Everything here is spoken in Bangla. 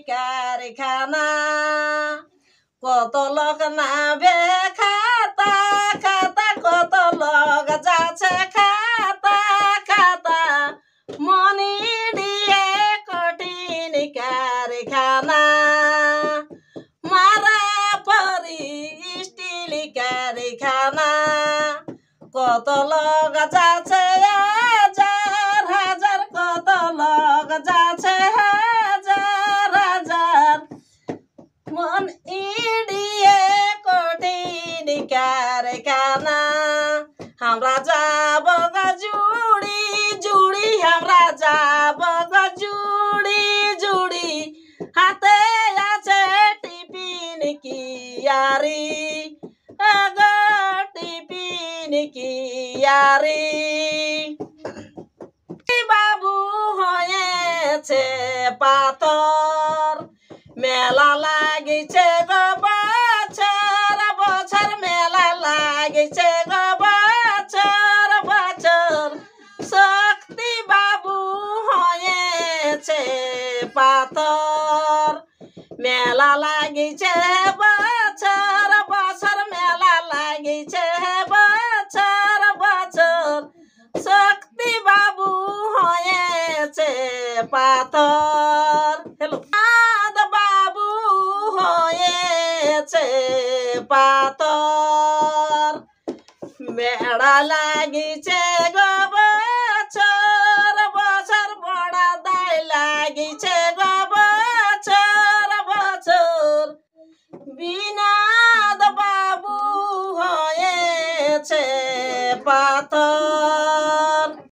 কারখানা কত লোক নাবে খাতা খাতা কত লোক যাচ্ছে খাতা খাতা মনি দিয়ে কঠিন কারখানা মারা পরি স্টিল কারখানা কত লোক যাচ্ছে হাজার হাজার কত লোক যাচ্ছে হাজার হাজার মন ইডিয়ে কঠিন কারখানা আমরা যাব জুড়ি জুড়ি আমরা যাব জুড়ি জুড়ি হাতে আছে টিফিন কিয়ারি টিফিন কিয়ারি বাবু হয়েছে পাথর মেলা লাগিছে গো বছর বছর মেলা লাগিছে গো বছর বছর শক্তি বাবু হয়েছে পাথর মেলা লাগিছে বছর বছর মেলা লাগিছে বছর বছর শক্তি বাবু হয়েছে পাথর হ্যালো বাবু হয়েছে পাথর বেড়া লাগিছে